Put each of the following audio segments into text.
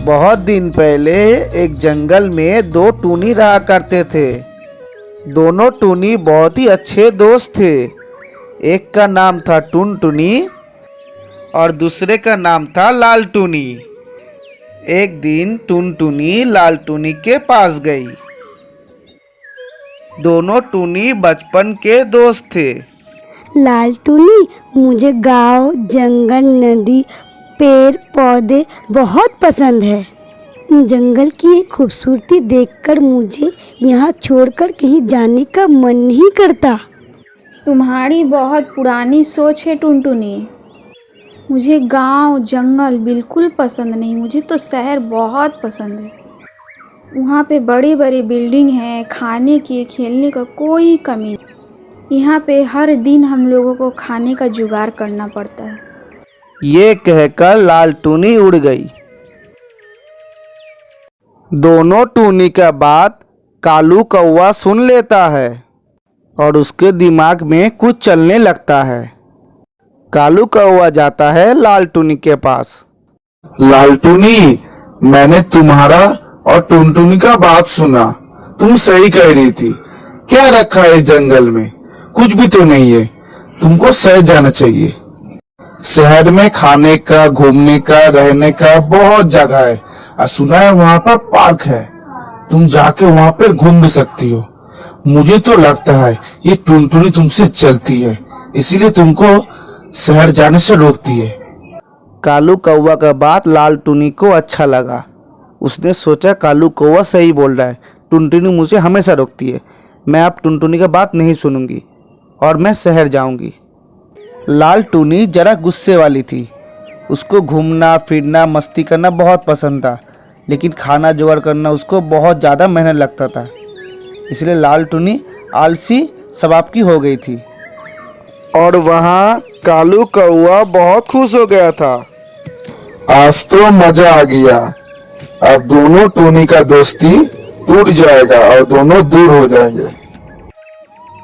बहुत दिन पहले एक जंगल में दो टूनी रहा करते थे। दोनों टूनी बहुत ही अच्छे दोस्त थे। एक का नाम था टुनटुनी और दूसरे का नाम था लाल टूनी। एक दिन टुनटुनी लाल टूनी के पास गई। दोनों टूनी बचपन के दोस्त थे। लाल टूनी, मुझे गांव, जंगल, नदी, पेड़ पौधे बहुत पसंद है। जंगल की ये खूबसूरती देखकर मुझे यहाँ छोड़कर कहीं जाने का मन नहीं करता। तुम्हारी बहुत पुरानी सोच है टुनटुनी। मुझे गांव, जंगल बिल्कुल पसंद नहीं। मुझे तो शहर बहुत पसंद है। वहाँ पे बड़ी बड़ी बिल्डिंग है, खाने की, खेलने का कोई कमी नहीं। यहाँ पे हर दिन हम लोगों को खाने का जुगाड़ करना पड़ता है। ये कहकर लाल टूनी उड़ गई। दोनों टूनी का बात कालू कौवा सुन लेता है और उसके दिमाग में कुछ चलने लगता है। कालू कौवा जाता है लाल टूनी के पास। लाल टूनी, मैंने तुम्हारा और टुनटुनी का बात सुना। तुम सही कह रही थी। क्या रखा है इस जंगल में? कुछ भी तो नहीं है। तुमको शहर जाना चाहिए। शहर में खाने का, घूमने का, रहने का बहुत जगह है और सुना है वहाँ पर पार्क है। तुम जाके वहाँ पर घूम भी सकती हो। मुझे तो लगता है ये टुनटुनी तुमसे चलती है, इसीलिए तुमको शहर जाने से रोकती है। कालू कौवा का बात लाल टूनी को अच्छा लगा। उसने सोचा कालू कौवा सही बोल रहा है, टुनटुनी मुझे हमेशा रोकती है। मैं अब टुनटुनी का बात नहीं सुनूंगी और मैं शहर जाऊंगी। लाल टूनी जरा गुस्से वाली थी। उसको घूमना फिरना मस्ती करना बहुत पसंद था, लेकिन खाना जुगाड़ करना उसको बहुत ज़्यादा मेहनत लगता था। इसलिए लाल टूनी आलसी स्वभाव की हो गई थी। और वहाँ कालू कौवा बहुत खुश हो गया था। आज तो मजा आ गया। अब दोनों टूनी का दोस्ती टूट जाएगा और दोनों दूर हो जाएंगे।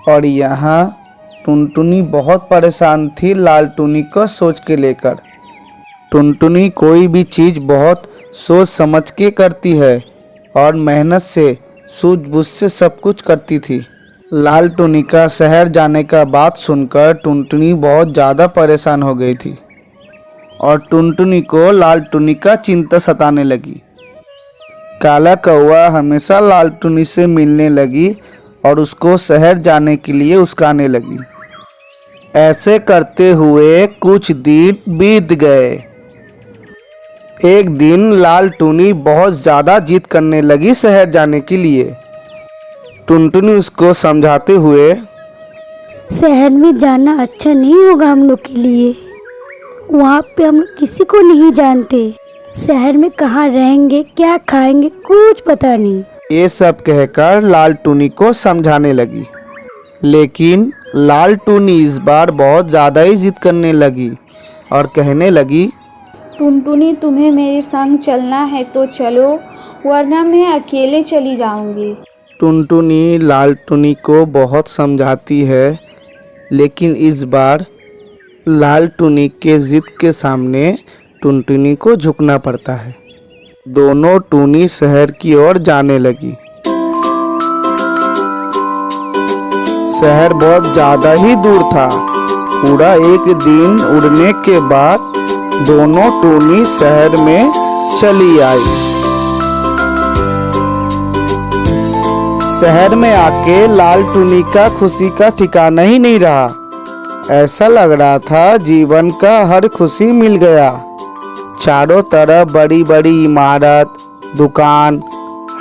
और यहाँ टुनटुनी बहुत परेशान थी लाल टूनी को सोच के लेकर। टुनटुनी कोई भी चीज़ बहुत सोच समझ के करती है और मेहनत से सूझबूझ से सब कुछ करती थी। लाल टूनी का शहर जाने का बात सुनकर टुनटुनी बहुत ज़्यादा परेशान हो गई थी और टुनटुनी को लाल टूनी का चिंता सताने लगी। काला कौवा हमेशा लाल टूनी से मिलने लगी और उसको शहर जाने के लिए उस्काने लगी। ऐसे करते हुए कुछ दिन बीत गए। एक दिन लाल टूनी बहुत ज़्यादा जिद करने लगी शहर जाने के लिए। टुनटुनी उसको समझाते हुए, शहर में जाना अच्छा नहीं होगा हम लोग के लिए। वहाँ पे हम लोग किसी को नहीं जानते। शहर में कहाँ रहेंगे, क्या खाएंगे, कुछ पता नहीं। ये सब कहकर लाल टूनी को समझाने लगी, लेकिन लाल टूनी इस बार बहुत ज़्यादा ही जिद करने लगी और कहने लगी, टुनटुनी, तुम्हें मेरे संग चलना है तो चलो, वरना मैं अकेले चली जाऊंगी। टुनटुनी लाल टूनी को बहुत समझाती है, लेकिन इस बार लाल टूनी के जिद के सामने टुनटुनी को झुकना पड़ता है। दोनों टूनी शहर की ओर जाने लगी। शहर बहुत ज़्यादा ही दूर था। पूरा एक दिन उड़ने के बाद दोनों टूनी शहर में चली आई। शहर में आके लाल टूनी का खुशी का ठिकाना ही नहीं रहा। ऐसा लग रहा था जीवन का हर खुशी मिल गया। चारों तरफ बड़ी बड़ी इमारत, दुकान,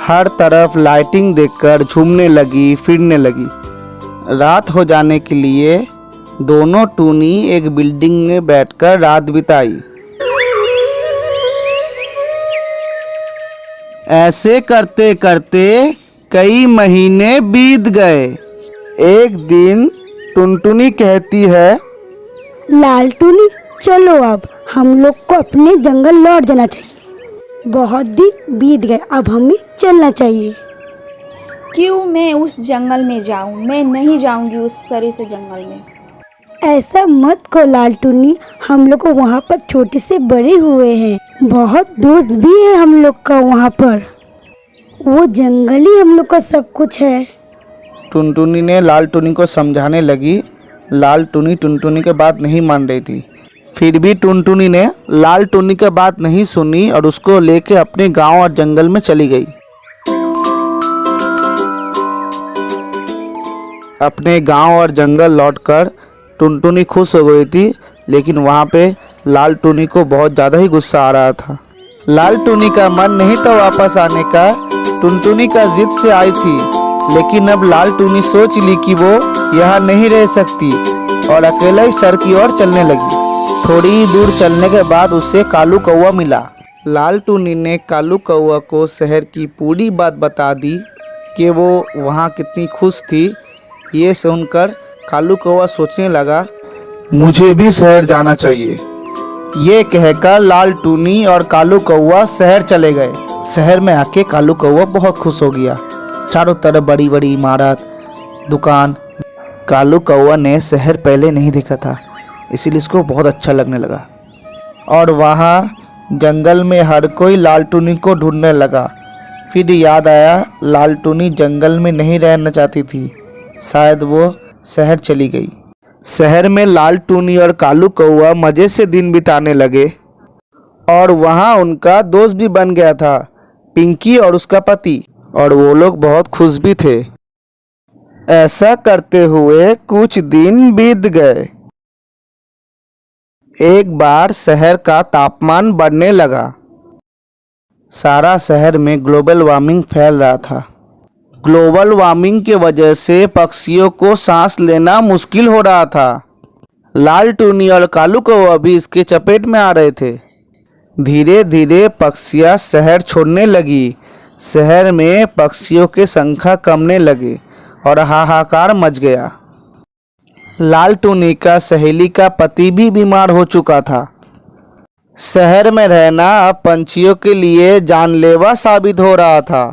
हर तरफ लाइटिंग देखकर झूमने लगी, फिरने लगी। रात हो जाने के लिए दोनों टूनी एक बिल्डिंग में बैठकर रात बिताई। ऐसे करते करते कई महीने बीत गए। एक दिन टुनटुनी कहती है, लाल टूनी, चलो अब हम लोग को अपने जंगल लौट जाना चाहिए। बहुत दिन बीत गए, अब हमें चलना चाहिए। क्यों मैं उस जंगल में जाऊं? मैं नहीं जाऊंगी उस सरे से जंगल में। ऐसा मत को लाल टुन्नी, हम लोग को वहाँ पर छोटे से बड़े हुए हैं, बहुत दोस्त भी है हम लोग का वहाँ पर। वो जंगल ही हम लोग का सब कुछ है। टुनटुनी ने लाल टुनी को समझाने लगी। लाल टुनी टुनटुनी की बात नहीं मान रही थी। फिर भी टुनटुनी ने लाल टुनी की बात नहीं सुनी और उसको लेके अपने गांव और जंगल में चली गई। अपने गांव और जंगल लौटकर टुनटुनी खुश हो गई थी, लेकिन वहाँ पे लाल टुनी को बहुत ज़्यादा ही गुस्सा आ रहा था। लाल टुनी का मन नहीं था वापस आने का, टुनटुनी का जिद से आई थी, लेकिन अब लाल टुनी सोच ली कि वो यहाँ नहीं रह सकती और अकेला ही सर की ओर चलने लगी। थोड़ी ही दूर चलने के बाद उसे कालू कौवा मिला। लाल टुनी ने कालू कौवा को शहर की पूरी बात बता दी कि वो वहाँ कितनी खुश थी। ये सुनकर कालू कौवा सोचने लगा, मुझे भी शहर जाना चाहिए। ये कहकर लाल टूनी और कालू कौवा शहर चले गए। शहर में आके कालू कौवा बहुत खुश हो गया। चारों तरफ बड़ी बड़ी इमारत, दुकान। कालू कौवा ने शहर पहले नहीं देखा था, इसीलिए इसको बहुत अच्छा लगने लगा। और वहाँ जंगल में हर कोई लाल टूनी को ढूंढने लगा। फिर याद आया लाल टूनी जंगल में नहीं रहना चाहती थी, शायद वो शहर चली गई। शहर में लाल टूनी और कालू कौवा मज़े से दिन बिताने लगे और वहाँ उनका दोस्त भी बन गया था, पिंकी और उसका पति, और वो लोग बहुत खुश भी थे। ऐसा करते हुए कुछ दिन बीत गए। एक बार शहर का तापमान बढ़ने लगा। सारा शहर में ग्लोबल वार्मिंग फैल रहा था। ग्लोबल वार्मिंग की वजह से पक्षियों को सांस लेना मुश्किल हो रहा था। लाल टूनी और कालू कौवा भी इसके चपेट में आ रहे थे। धीरे धीरे पक्षियाँ शहर छोड़ने लगी। शहर में पक्षियों के संख्या कमने लगे और हाहाकार मच गया। लाल टूनी का सहेली का पति भी बीमार हो चुका था। शहर में रहना अब पंछियों के लिए जानलेवा साबित हो रहा था।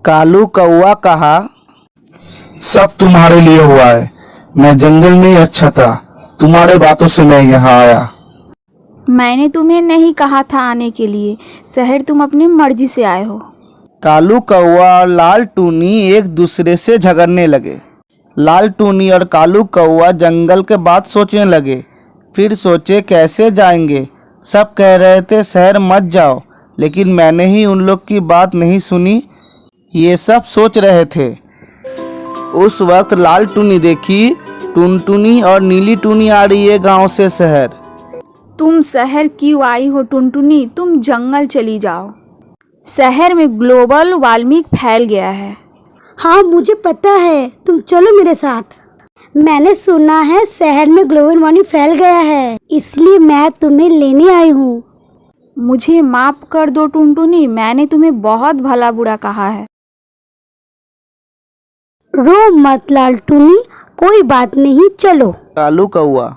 कालू कौवा कहा, सब तुम्हारे लिए हुआ है। मैं जंगल में ही अच्छा था, तुम्हारे बातों से मैं यहाँ आया। मैंने तुम्हें नहीं कहा था आने के लिए, शहर तुम अपनी मर्जी से आए हो। कालू कौवा और लाल टूनी एक दूसरे से झगड़ने लगे। लाल टूनी और कालू कौवा जंगल के बात सोचने लगे। फिर सोचे कैसे जाएंगे। सब कह रहे थे शहर मत जाओ, लेकिन मैंने ही उन लोग की बात नहीं सुनी। ये सब सोच रहे थे। उस वक्त लाल टूनी देखी टुनटुनी और नीली टूनी आ रही है गांव से शहर। तुम शहर क्यों आई हो टुनटुनी? तुम जंगल चली जाओ। शहर में ग्लोबल वार्मिंग फैल गया है। हाँ मुझे पता है, तुम चलो मेरे साथ। मैंने सुना है शहर में ग्लोबल वार्मिंग फैल गया है, इसलिए मैं तुम्हें लेने आई हूँ। मुझे माफ कर दो टुनटुनी, मैंने तुम्हें बहुत भला बुरा कहा है। रो मत लाल टूनी, कोई बात नहीं, चलो। कालू कौवा,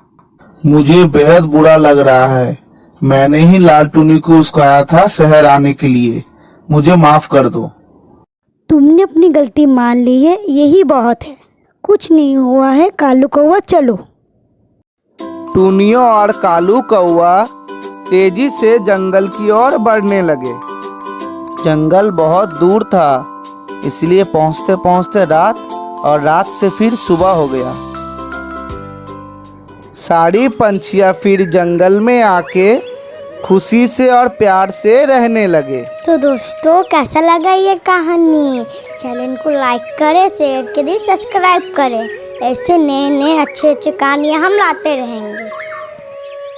मुझे बेहद बुरा लग रहा है। मैंने ही लाल टूनी को उसकाया था शहर आने के लिए। मुझे माफ कर दो। तुमने अपनी गलती मान ली है, यही बहुत है। कुछ नहीं हुआ है कालू कौवा, चलो। टूनियों और कालू कौवा तेजी से जंगल की ओर बढ़ने लगे। जंगल बहुत दूर था, इसलिए पहुंचते पहुंचते रात, और रात से फिर सुबह हो गया। सारी पंछियाँ फिर जंगल में आके खुशी से और प्यार से रहने लगे। तो दोस्तों कैसा लगा ये कहानी? चैनल को लाइक करें, शेयर करें, सब्सक्राइब करें। ऐसे नए नए अच्छे अच्छे कहानियाँ हम लाते रहेंगे।